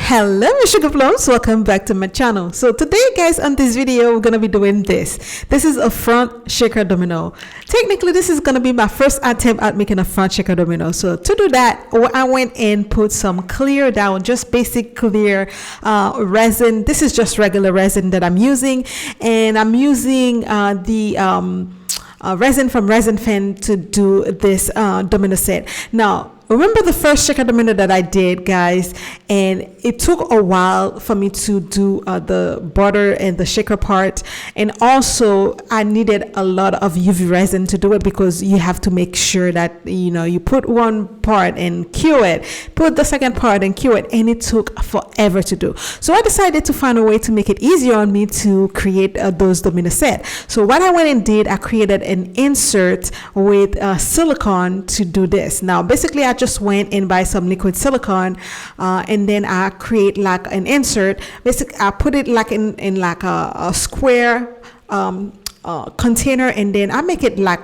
Hello my sugar plums, welcome back to my channel. So today guys, on this video we're gonna be doing this is a front shaker domino. Technically this is gonna be my first attempt at making a front shaker domino. So to do that, I went and put some clear down, just basic clear resin. This is just regular resin that I'm using, and I'm using the resin from Resinfans to do this domino set. Now remember the first shaker domino that I did, guys, and it took a while for me to do the border and the shaker part, and also I needed a lot of UV resin to do it, because you have to make sure that you put one part and cure it, put the second part and cure it, and it took forever to do. So I decided to find a way to make it easier on me to create those domino set. So what I went and did, I created an insert with silicone to do this. Now basically I just went and buy some liquid silicone, and then I create like an insert. Basically I put it like in like a square container, and then I make it like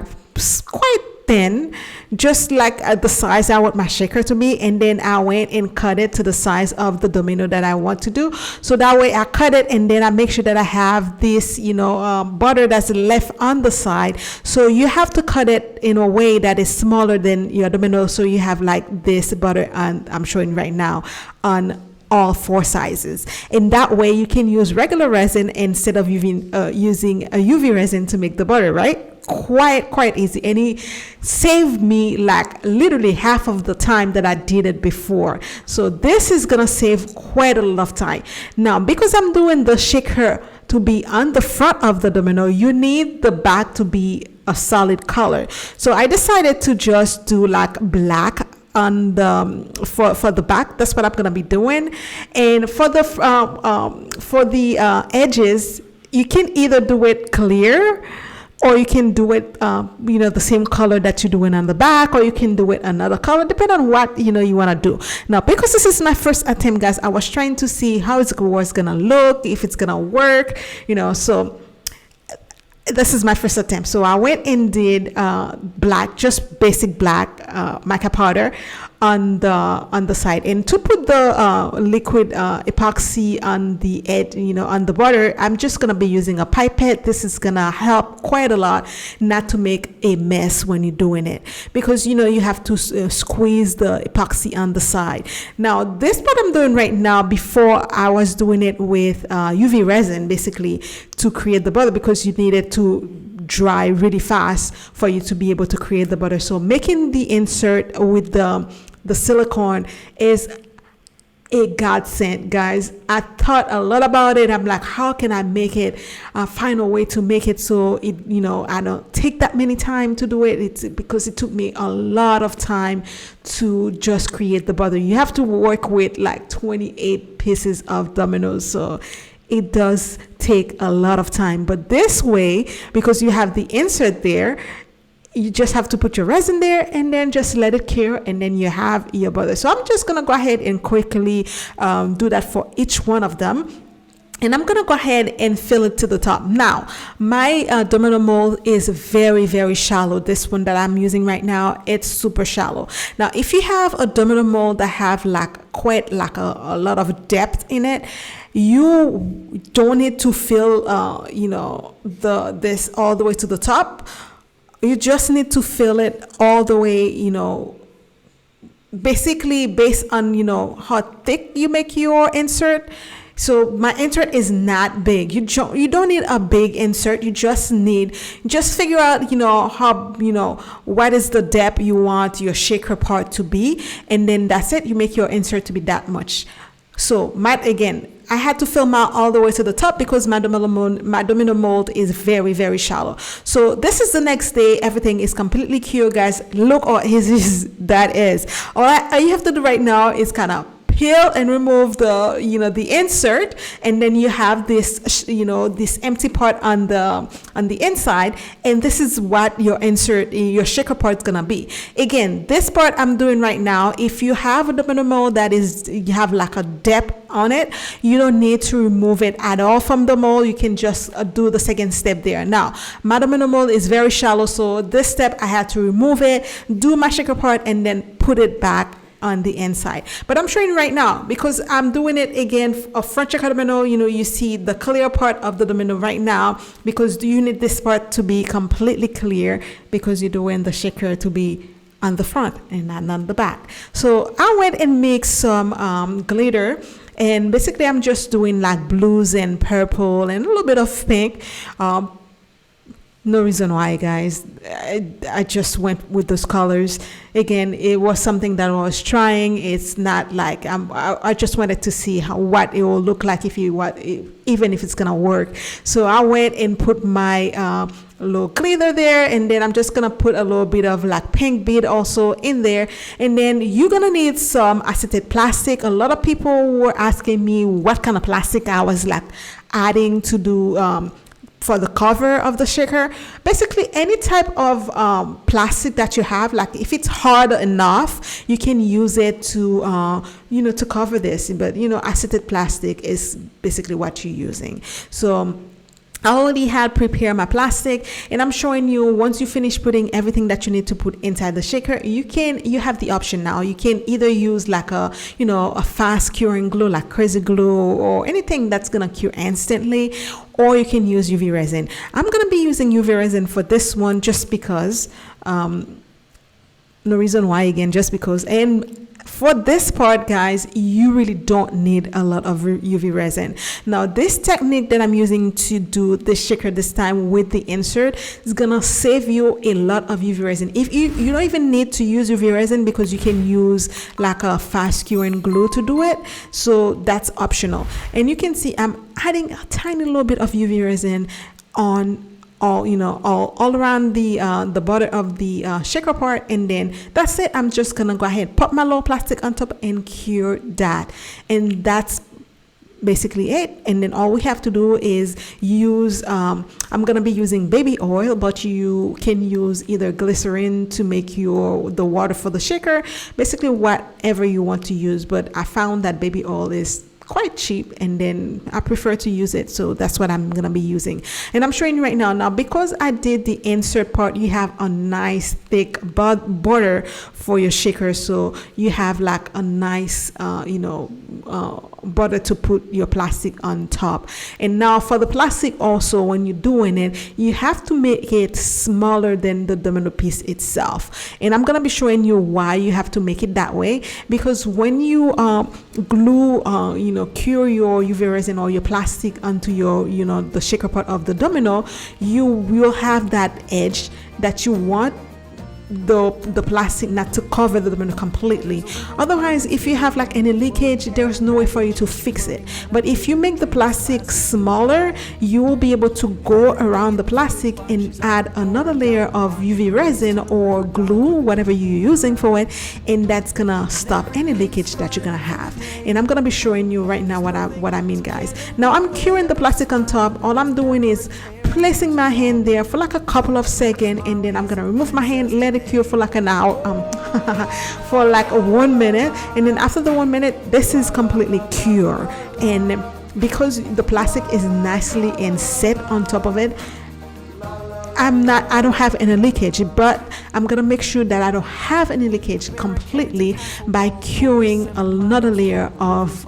quite thin, just like the size I want my shaker to be, and then I went and cut it to the size of the domino that I want to do. So that way I cut it, and then I make sure that I have this butter that's left on the side. So you have to cut it in a way that is smaller than your domino, so you have like this butter, and I'm showing right now on all four sizes, and that way you can use regular resin instead of using a UV resin to make the butter, right? Quite easy, and it saved me like literally half of the time that I did it before. So this is gonna save quite a lot of time. Now because I'm doing the shaker to be on the front of the domino, you need the back to be a solid color. So I decided to just do like black on the for the back. That's what I'm gonna be doing. And for the edges, you can either do it clear, or you can do it the same color that you're doing on the back, or you can do it another color, depending on what you want to do. Now because this is my first attempt, guys, I was trying to see how it's gonna look, if it's gonna work, so this is my first attempt. So I went and did black, just basic black mica powder on the side, and to put the liquid epoxy on the edge, on the border, I'm just gonna be using a pipette. This is gonna help quite a lot not to make a mess when you're doing it, because you have to squeeze the epoxy on the side. Now this what I'm doing right now. Before I was doing it with UV resin, basically to create the butter, because you need it to dry really fast for you to be able to create the butter. So making the insert with the silicone is a godsend, guys. I thought a lot about it. I'm like, how can I make it, find a way to make it so it I don't take that many time to do it. It's because it took me a lot of time to just create the butter. You have to work with like 28 pieces of dominoes, so it does take a lot of time. But this way, because you have the insert there, you just have to put your resin there and then just let it cure, and then you have your butter. So I'm just gonna go ahead and quickly do that for each one of them. And I'm gonna go ahead and fill it to the top. Now my domino mold is very, very shallow. This one that I'm using right now, it's super shallow. Now if you have a domino mold that have like quite like a lot of depth in it, you don't need to fill this all the way to the top. You just need to fill it all the way, basically based on how thick you make your insert. So my insert is not big. You don't need a big insert. You just figure out how what is the depth you want your shaker part to be, and then that's it. You make your insert to be that much. So again, I had to fill mine all the way to the top because my domino mold is very, very shallow. So this is the next day. Everything is completely cured, guys. Look how easy that is. All you have to do right now is kind of peel and remove the insert, and then you have this this empty part on the inside, and this is what your your shaker part is gonna be. Again, this part I'm doing right now, if you have a domino mold that you have like a depth on it, you don't need to remove it at all from the mold. You can just do the second step there. Now my domino mold is very shallow, so this step I had to remove it, do my shaker part, and then put it back on the inside. But I'm showing you right now because I'm doing it again, a front checker domino. You know, you see the clear part of the domino right now because you need this part to be completely clear because you're doing the shaker to be on the front and not on the back. So I went and mixed some glitter, and basically I'm just doing like blues and purple and a little bit of pink. No reason why, guys. I just went with those colors. Again, it was something that I was trying. It's not like I just wanted to see what it will look like even if it's gonna work. So I went and put my little glitter there, and then I'm just gonna put a little bit of like pink bead also in there. And then you're gonna need some acetate plastic. A lot of people were asking me what kind of plastic I was like adding to do for the cover of the shaker. Basically any type of plastic that you have, like if it's hard enough, you can use it to to cover this. But acetate plastic is basically what you're using. So I already had prepared my plastic, and I'm showing you once you finish putting everything that you need to put inside the shaker, you have the option now. You can either use like a fast curing glue like crazy glue or anything that's gonna cure instantly, or you can use UV resin. I'm gonna be using UV resin for this one just because no reason why, again, just because. And for this part, guys, you really don't need a lot of UV resin. Now this technique that I'm using to do the shaker this time with the insert is gonna save you a lot of UV resin. If you don't even need to use UV resin because you can use like a fast curing glue to do it, so that's optional. And you can see I'm adding a tiny little bit of UV resin on all around the border of the shaker part, and then that's it. I'm just gonna go ahead, pop my little plastic on top and cure that, and that's basically it. And then all we have to do is use I'm gonna be using baby oil, but you can use either glycerin to make the water for the shaker, basically whatever you want to use. But I found that baby oil is quite cheap, and then I prefer to use it, so that's what I'm gonna be using. And I'm showing you right now because I did the insert part, you have a nice thick border for your shaker, so you have like a nice border to put your plastic on top. And now for the plastic also, when you're doing it, you have to make it smaller than the domino piece itself, and I'm gonna be showing you why you have to make it that way. Because when you glue cure your UV resin or your plastic onto your the shaker part of the domino, you will have that edge that you want the plastic not to cover the domino completely. Otherwise, if you have like any leakage, there's no way for you to fix it. But if you make the plastic smaller, you will be able to go around the plastic and add another layer of UV resin or glue, whatever you're using for it, and that's gonna stop any leakage that you're gonna have. And I'm gonna be showing you right now what I mean, guys. Now I'm curing the plastic on top. All I'm doing is placing my hand there for like a couple of seconds, and then I'm gonna remove my hand, let it cure for like an hour, for like 1 minute, and then after the 1 minute, this is completely cured. And because the plastic is nicely and set on top of it, I don't have any leakage, but I'm gonna make sure that I don't have any leakage completely by curing another layer of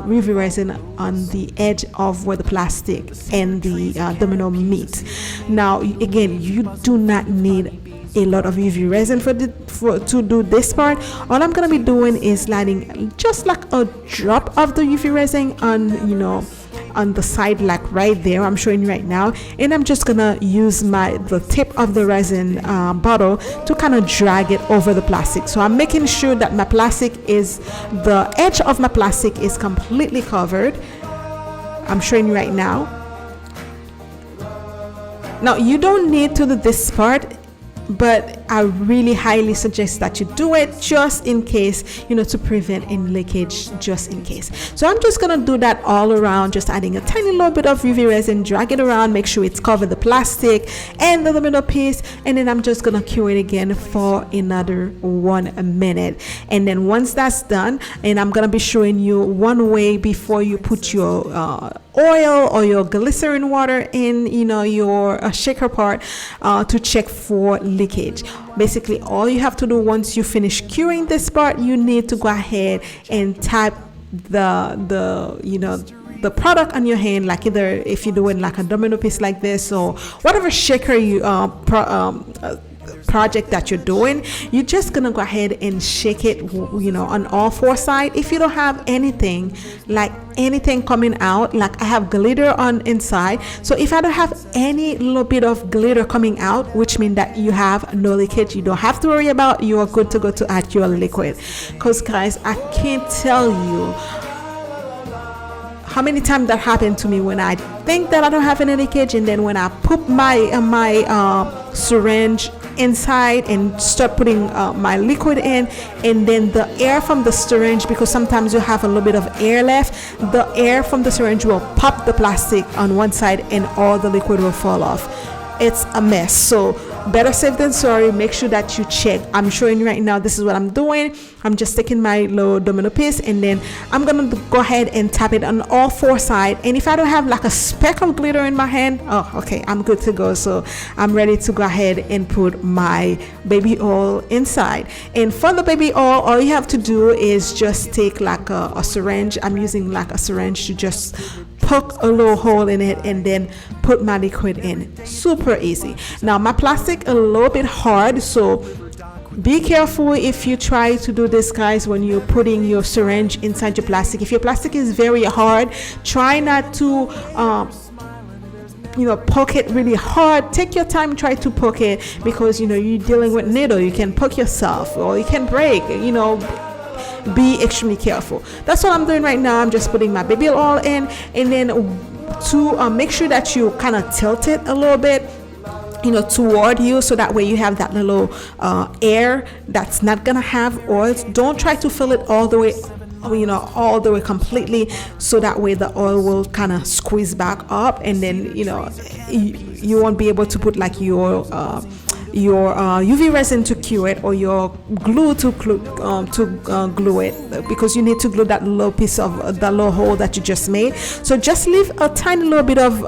UV resin on the edge of where the plastic and the domino meet. Now again, you do not need a lot of UV resin to do this part. All I'm gonna be doing is lighting just like a drop of the UV resin on the side, like right there. I'm showing you right now, and I'm just gonna use the tip of the resin bottle to kind of drag it over the plastic. So I'm making sure that the edge of my plastic is completely covered. I'm showing you right now. Now you don't need to do this part, but I really highly suggest that you do it just in case, to prevent any leakage, just in case. So I'm just gonna do that all around, just adding a tiny little bit of UV resin, drag it around, make sure it's covered the plastic and the domino piece, and then I'm just gonna cure it again for another 1 minute. And then once that's done, and I'm gonna be showing you one way before you put your oil or your glycerin water in your shaker part to check for leakage. basically all you have to do once you finish curing this part, you need to go ahead and tap the product on your hand, like either if you're doing like a domino piece like this or whatever shaker you project that you're doing, you're just gonna go ahead and shake it, on all four sides. If you don't have anything coming out, like I have glitter on inside, so if I don't have any little bit of glitter coming out, which means that you have no leakage, you don't have to worry about, you are good to go to add your liquid. Because guys, I can't tell you how many times that happened to me when I think that I don't have any leakage, and then when I put my syringe inside and start putting my liquid in, and then the air from the syringe, because sometimes you have a little bit of air left, the air from the syringe will pop the plastic on one side and all the liquid will fall off. It's a mess. So better safe than sorry. Make sure that you check. I'm showing you right now, this is what I'm doing. I'm just taking my little domino piece, and then I'm gonna go ahead and tap it on all four sides. And if I don't have like a speck of glitter in my hand, oh okay, I'm good to go. So I'm ready to go ahead and put my baby oil inside. And for the baby oil, all you have to do is just take like a syringe. I'm using like a syringe to just poke a little hole in it and then put my liquid in. Super easy. Now my plastic a little bit hard, so be careful if you try to do this, guys, when you're putting your syringe inside your plastic. If your plastic is very hard, try not to poke it really hard. Take your time, try to poke it, because you're dealing with needle. You can poke yourself or you can break. Be extremely careful. That's what I'm doing right now. I'm just putting my baby oil in, and then to make sure that you kind of tilt it a little bit toward you, so that way you have that little air that's not gonna have oil. Don't try to fill it all the way completely, so that way the oil will kind of squeeze back up, and then you won't be able to put like your UV resin to cure it, or your glue to glue it, because you need to glue that little piece of the little hole that you just made. So just leave a tiny little bit of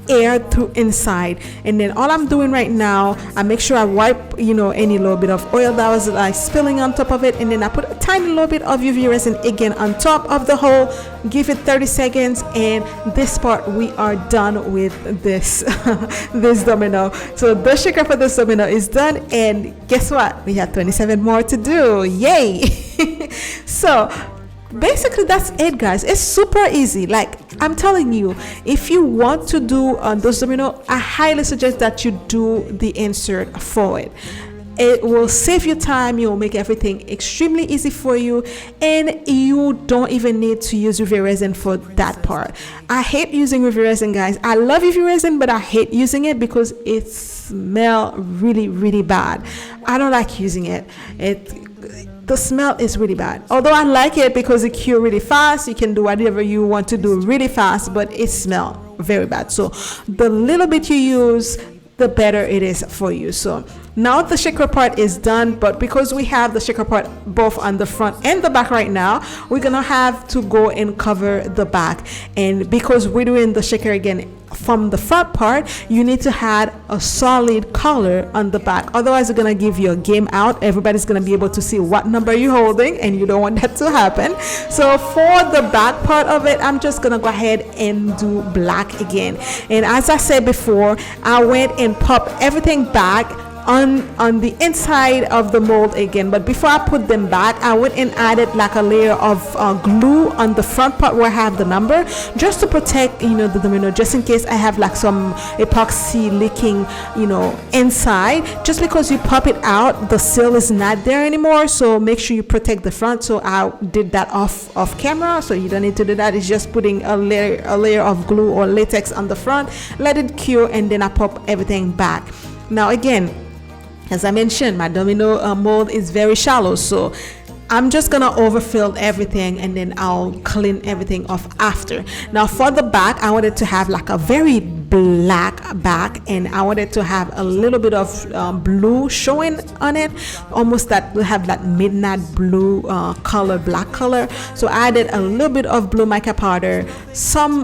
air through inside, and then all I'm doing right now, I make sure I wipe any little bit of oil that was like spilling on top of it, and then I put a tiny little bit of UV resin again on top of the hole. Give it 30 seconds, and this part we are done with this this domino. So the shaker for this domino is done, and guess what, we have 27 more to do. Yay! So basically that's it, guys. It's super easy. Like I'm telling you, if you want to do those domino, I highly suggest that you do the insert for it. It will save you time. It will make everything extremely easy for you, and you don't even need to use UV resin for that part. I hate using UV resin, guys. I love UV resin, but I hate using it because it smells really, really bad. I don't like using it. The smell is really bad. Although I like it because it cures really fast. You can do whatever you want to do really fast, but it smells very bad. So the little bit you use, the better it is for you. So now the shaker part is done, but because we have the shaker part both on the front and the back right now, we're gonna have to go and cover the back. And because we're doing the shaker again from the front part, you need to add a solid color on the back, otherwise it's gonna give you a game out. Everybody's gonna be able to see what number you're holding, and you don't want that to happen. So for the back part of it, I'm just gonna go ahead and do black again. And as I said before, I went and popped everything back on the inside of the mold again, but before I put them back, I went and added like a layer of glue on the front part where I have the number, just to protect the domino, just in case I have like some epoxy leaking inside. Just because you pop it out, the seal is not there anymore, so make sure you protect the front. So I did that off camera, so you don't need to do that. It's just putting a layer of glue or latex on the front, let it cure, and then I pop everything back. Now again, as I mentioned, my domino mold is very shallow, so I'm just gonna overfill everything, and then I'll clean everything off after. Now for the back, I wanted to have like a very black back, and I wanted to have a little bit of blue showing on it, almost that will have that midnight blue color, black color. So I added a little bit of blue mica powder, some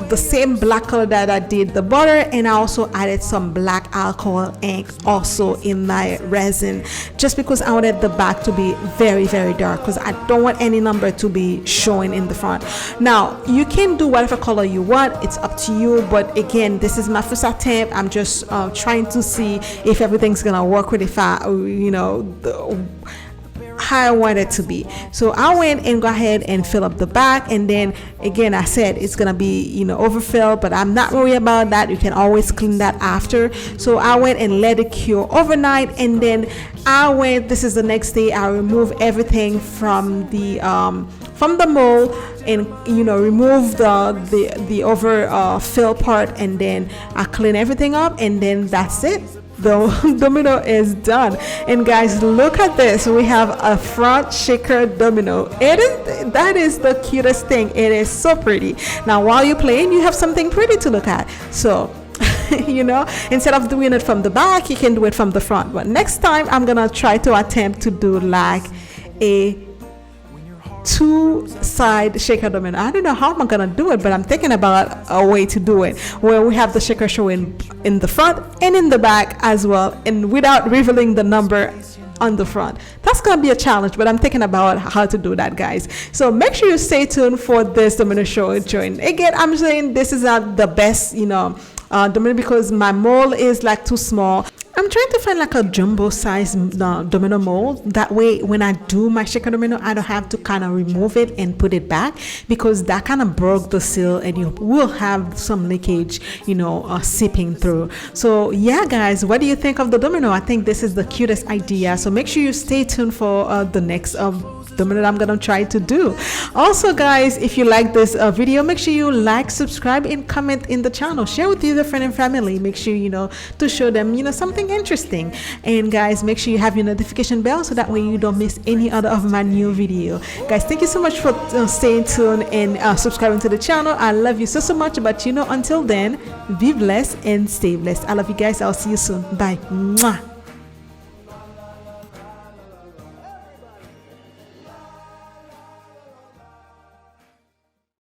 the same black color that I did the border, and I also added some black alcohol ink also in my resin, just because I wanted the back to be very, very dark, because I don't want any number to be showing in the front. Now you can do whatever color you want, it's up to you, but again, this is my first attempt. I'm just trying to see if everything's gonna work with, if I, you know, how I want it to be. So I went and go ahead and fill up the back, and then again, I said it's gonna be, you know, overfilled, but I'm not worried about that. You can always clean that after. So I went and let it cure overnight, and then I went, this is the next day, I removed everything from the mold, and you know, remove the overfill part, and then I clean everything up, and then that's it. The domino is done. And guys, look at this. We have a front shaker domino. That is the cutest thing. It is so pretty. Now while you're playing, you have something pretty to look at. So you know, instead of doing it from the back, you can do it from the front. But next time I'm gonna try to attempt to do like a two-side shaker domino. I don't know how I'm gonna do it, but I'm thinking about a way to do it where we have the shaker showing in the front and in the back as well, and without revealing the number on the front. That's gonna be a challenge, but I'm thinking about how to do that, guys. So make sure you stay tuned for this domino show join. Again, I'm saying this is not the best, you know, domino, because my mold is like too small. I'm trying to find like a jumbo size domino mold. That way, when I do my shaker domino, I don't have to kind of remove it and put it back, because that kind of broke the seal and you will have some leakage, you know, seeping through. So yeah, guys, what do you think of the domino? I think this is the cutest idea. So make sure you stay tuned for the next domino that I'm gonna try to do. Also, guys, if you like this video, make sure you like, subscribe, and comment in the channel. Share with your friend and family. Make sure, you know, to show them, you know, something interesting. And guys, make sure you have your notification bell so that way you don't miss any other of my new video. Guys, thank you so much for staying tuned and subscribing to the channel. I love you so much. But you know, until then, be blessed and stay blessed. I love you guys. I'll see you soon. Bye. Mwah.